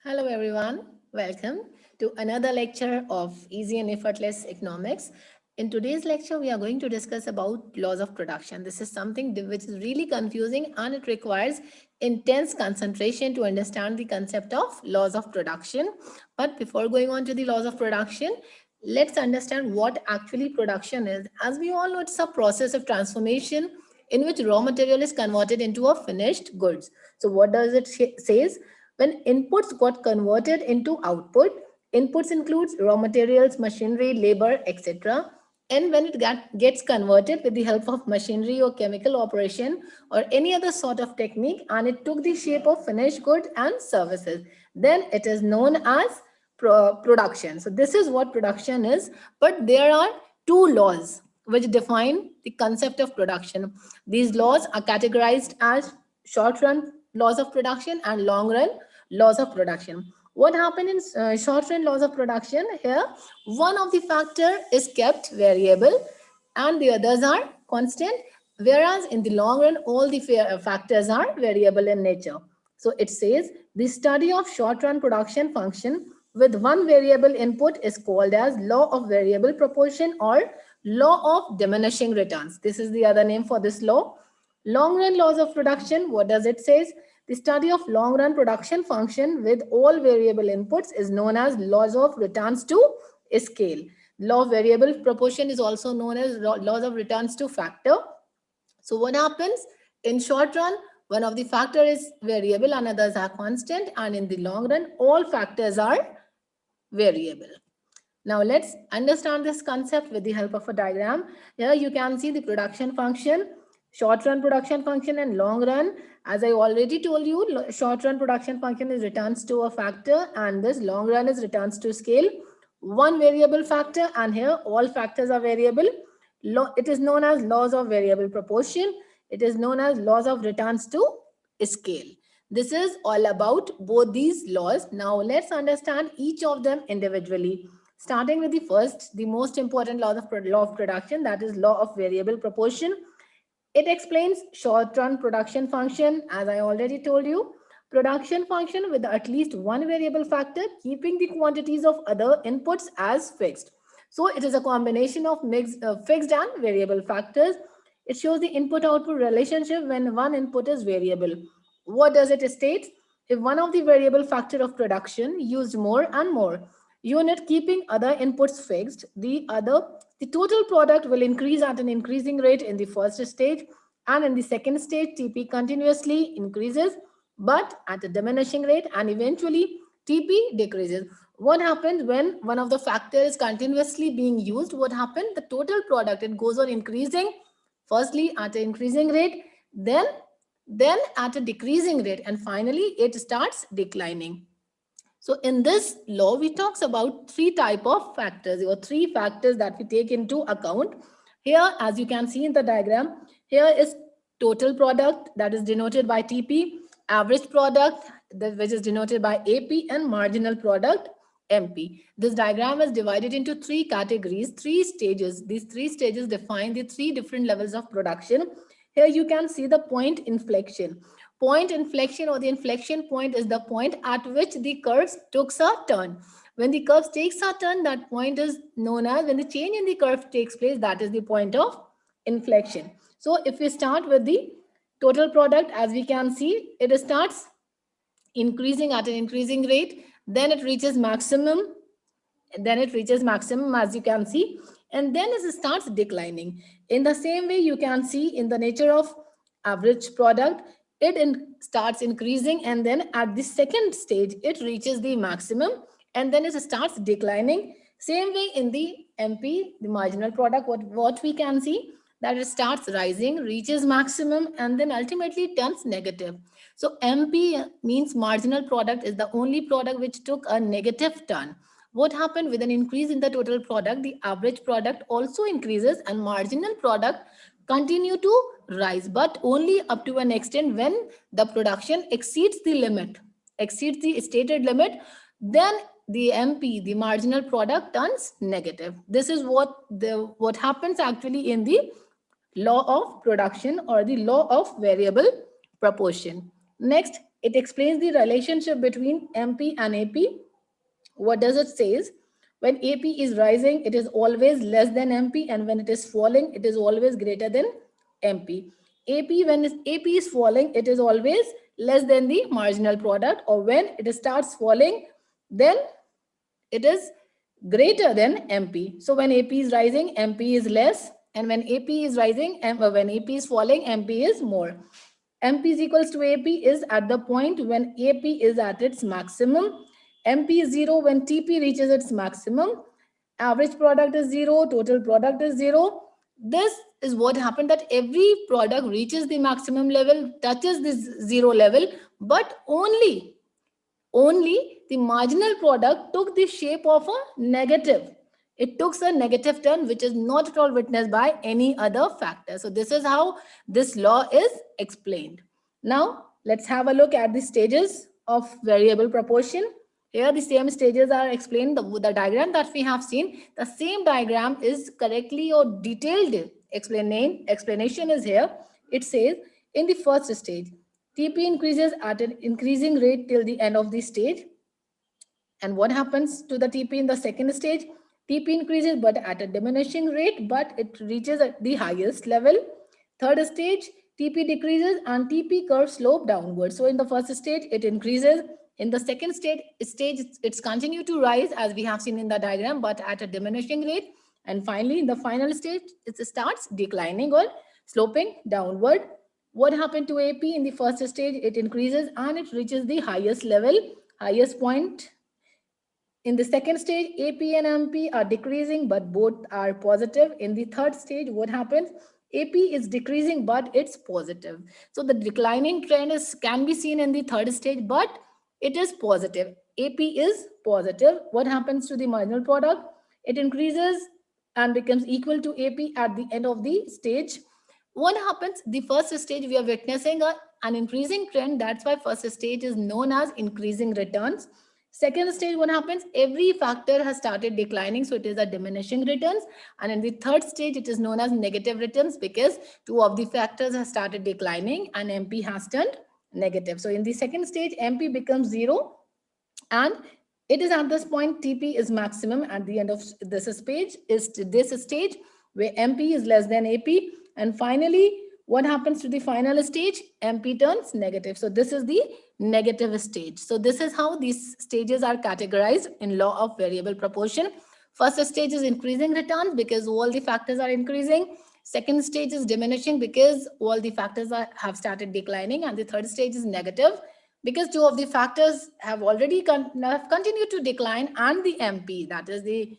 Hello everyone, welcome to another lecture of Easy and Effortless Economics. In today's lecture, we are going to discuss about laws of production. This is something which is really confusing and it requires intense concentration to understand the concept of laws of production. But before going on to the laws of production, let's understand what actually production is. As we all know, it's a process of transformation in which raw material is converted into a finished goods. So what does it says? When inputs got converted into output, inputs includes raw materials, machinery, labor, etc. And when it gets converted with the help of machinery or chemical operation or any other sort of technique, and it took the shape of finished goods and services, then it is known as production. So this is what production is. But there are two laws which define the concept of production. These laws are categorized as short run laws of production and long run laws of production. What happened in short run laws of production? Here, one of the factor is kept variable and the others are constant, whereas in the long run, all the factors are variable in nature. So it says the study of short run production function with one variable input is called as law of variable proportion or law of diminishing returns. This is the other name for this law. Long run laws of production, what does it say? The study of long run production function with all variable inputs is known as laws of returns to scale. Law of variable proportion is also known as laws of returns to factor. So what happens in short run? One of the factor is variable and others are constant, and in the long run, all factors are variable. Now let's understand this concept with the help of a diagram. Here you can see the production function, short run production function and long run. As I already told you, short run production function is returns to a factor and this long run is returns to scale. One variable factor, and here all factors are variable. It is known as laws of variable proportion. It is known as laws of returns to scale. This is all about both these laws. Now let's understand each of them individually. Starting with the first, the most important law of production, that is law of variable proportion. It explains short-run production function, as I already told you. Production function with at least one variable factor, keeping the quantities of other inputs as fixed. So it is a combination of fixed and variable factors. It shows the input-output relationship when one input is variable. What does it state? If one of the variable factor of production used more and more unit keeping other inputs fixed, the total product will increase at an increasing rate in the first stage, and in the second stage TP continuously increases but at a diminishing rate, and eventually TP decreases. What happens when one of the factors is continuously being used? What happened? The total product, it goes on increasing, firstly at an increasing rate, then at a decreasing rate, and finally it starts declining. So in this law, we talks about three type of factors or three factors that we take into account. Here, as you can see in the diagram, here is total product, that is denoted by TP, average product, which is denoted by AP, and marginal product, MP. This diagram is divided into three categories, three stages. These three stages define the three different levels of production. Here you can see the point inflection. Point inflection or the inflection point is the point at which the curve takes a turn. When the curve takes a turn, that point is known as, when the change in the curve takes place, that is the point of inflection. So if we start with the total product, as we can see, it starts increasing at an increasing rate, then it reaches maximum, as you can see, and then it starts declining. In the same way, you can see in the nature of average product, starts increasing, and then at the second stage it reaches the maximum and then it starts declining. Same way in the MP, the marginal product, what we can see, that it starts rising, reaches maximum, and then ultimately turns negative. So MP means marginal product is the only product which took a negative turn. What happened? With an increase in the total product, the average product also increases and marginal product continue to rise, but only up to an extent. When the production exceeds the limit, exceeds the stated limit, then the MP, the marginal product, turns negative. This is what happens actually in the law of production or the law of variable proportion. Next, It explains the relationship between MP and AP. What does it says? When AP is rising, it is always less than MP, and when it is falling, it is always greater than MP. When AP is falling, it is always less than the marginal product, or when it starts falling, then it is greater than MP. So when AP is rising, MP is less, and when AP is rising, when AP is falling, MP is more. MP is equals to AP is at the point when AP is at its maximum. MP is 0 when TP reaches its maximum. Average product is 0, total product is 0. This is what happened, that every product reaches the maximum level, touches this 0 level, but only the marginal product took the shape of a negative. It took a negative turn, which is not at all witnessed by any other factor. So this is how this law is explained. Now, let's have a look at the stages of variable proportion. Here, the same stages are explained. The diagram that we have seen, the same diagram is correctly or detailed explanation is here. It says, in the first stage, TP increases at an increasing rate till the end of the stage. And what happens to the TP in the second stage? TP increases but at a diminishing rate, but it reaches at the highest level. Third stage, TP decreases and TP curve slope downward. So in the first stage, it increases. In the second stage, it's continue to rise as we have seen in the diagram, but at a diminishing rate. And finally, in the final stage, it starts declining or sloping downward. What happened to AP in the first stage? It increases and it reaches the highest level, highest point. In the second stage, AP and MP are decreasing, but both are positive. In the third stage, what happens? AP is decreasing, but it's positive. So the declining trend can be seen in the third stage, but it is positive. AP is positive. What happens to the marginal product? It increases and becomes equal to AP at the end of the stage. What happens? The first stage, we are witnessing an increasing trend. That's why first stage is known as increasing returns. Second stage, what happens? Every factor has started declining, so it is a diminishing returns. And in the third stage, it is known as negative returns because two of the factors have started declining and MP has turned negative. So in the second stage, MP becomes 0, and it is at this point TP is maximum at the end of this stage where MP is less than AP. And finally, what happens to the final stage? MP turns negative. So this is the negative stage. So this is how these stages are categorized in law of variable proportion. First stage is increasing returns because all the factors are increasing. Second stage is diminishing because all the factors have started declining. And the third stage is negative because two of the factors have already continued to decline, and the MP, that is the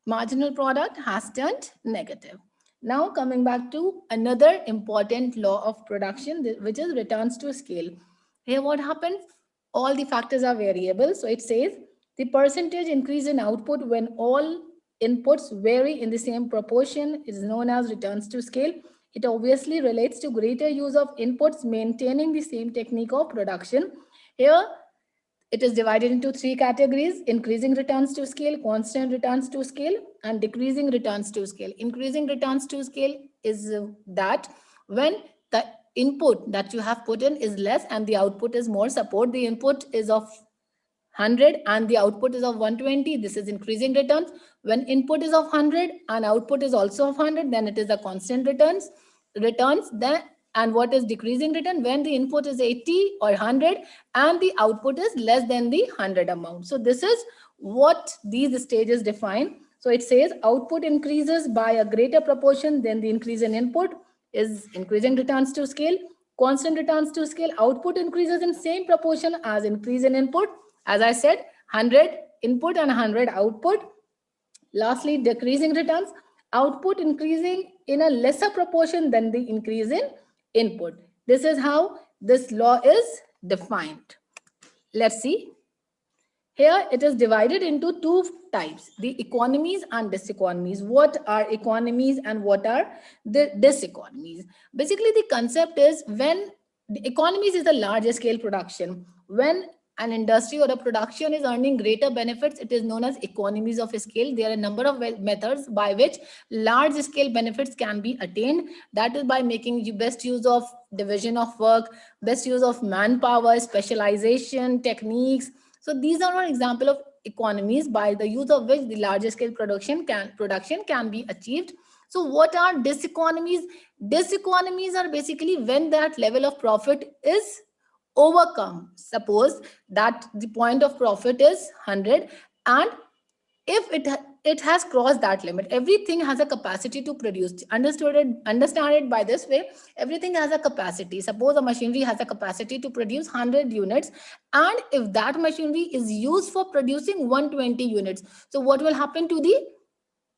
marginal product, has turned negative. Now coming back to another important law of production, which is returns to scale. Here what happens? All the factors are variable. So it says the percentage increase in output when all inputs vary in the same proportion is known as returns to scale. It obviously relates to greater use of inputs maintaining the same technique of production. Here it is divided into three categories: increasing returns to scale, constant returns to scale, and decreasing returns to scale. Increasing returns to scale is that when the input that you have put in is less and the output is more. Suppose the input is of 100 and the output is of 120. This is increasing returns. When input is of 100 and output is also of 100, then it is a constant returns. Then, and what is decreasing return? When the input is 80 or 100 and the output is less than the 100 amount. So this is what these stages define. So it says output increases by a greater proportion than the increase in input is increasing returns to scale. Constant returns to scale, output increases in same proportion as increase in input. As I said, 100 input and 100 output. Lastly, decreasing returns, output increasing in a lesser proportion than the increase in input. This is how this law is defined. Let's see. Here it is divided into two types, the economies and diseconomies. What are economies and what are the diseconomies? Basically, the concept is when the economies is the larger scale production. When an industry or a production is earning greater benefits, it is known as economies of scale. There are a number of methods by which large scale benefits can be attained. That is by making the best use of division of work, best use of manpower, specialization, techniques. So these are an example of economies by the use of which the larger scale production can be achieved. So what are diseconomies? Diseconomies are basically when that level of profit is overcome. Suppose that the point of profit is 100, and if it has crossed that limit, everything has a capacity to produce. Understand it by this way: everything has a capacity. Suppose a machinery has a capacity to produce 100 units, and if that machinery is used for producing 120 units, so what will happen to the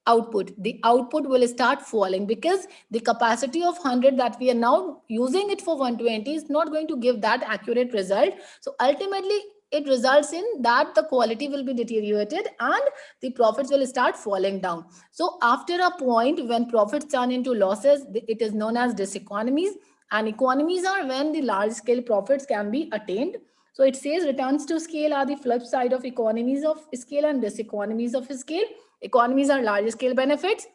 output? The output will start falling, because the capacity of 100 that we are now using it for 120 is not going to give that accurate result. So ultimately it results in that the quality will be deteriorated and the profits will start falling down. So after a point when profits turn into losses, it is known as diseconomies. And economies are when the large scale profits can be attained. So it says returns to scale are the flip side of economies of scale and diseconomies of scale. Economies are large scale benefits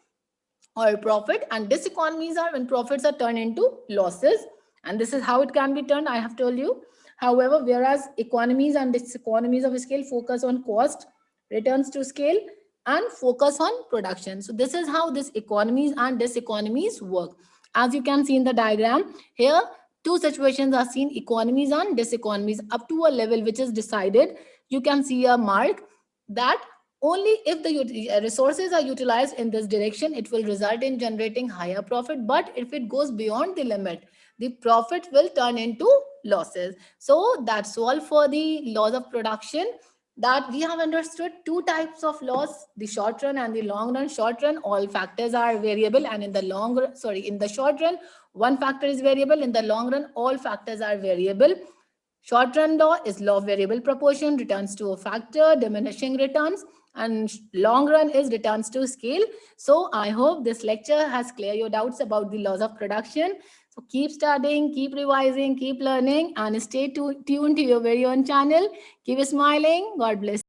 or profit, and diseconomies are when profits are turned into losses. And this is how it can be turned, I have told you. However, whereas economies and diseconomies of scale focus on cost, returns to scale, and focus on production. So this is how this economies and diseconomies work. As you can see in the diagram here, two situations are seen: economies and diseconomies. Up to a level which is decided, you can see a mark that only if the resources are utilized in this direction, it will result in generating higher profit. But if it goes beyond the limit, the profit will turn into losses. So that's all for the laws of production. That we have understood two types of loss: the short run and the long run. Short run, all factors are variable, and in the long run, in the short run, one factor is variable. In the long run, all factors are variable. Short run law is law of variable proportion, returns to a factor, diminishing returns, and long run is returns to scale. So I hope this lecture has cleared your doubts about the laws of production. So keep studying, keep revising, keep learning, and stay tuned to your very own channel. Keep smiling. God bless.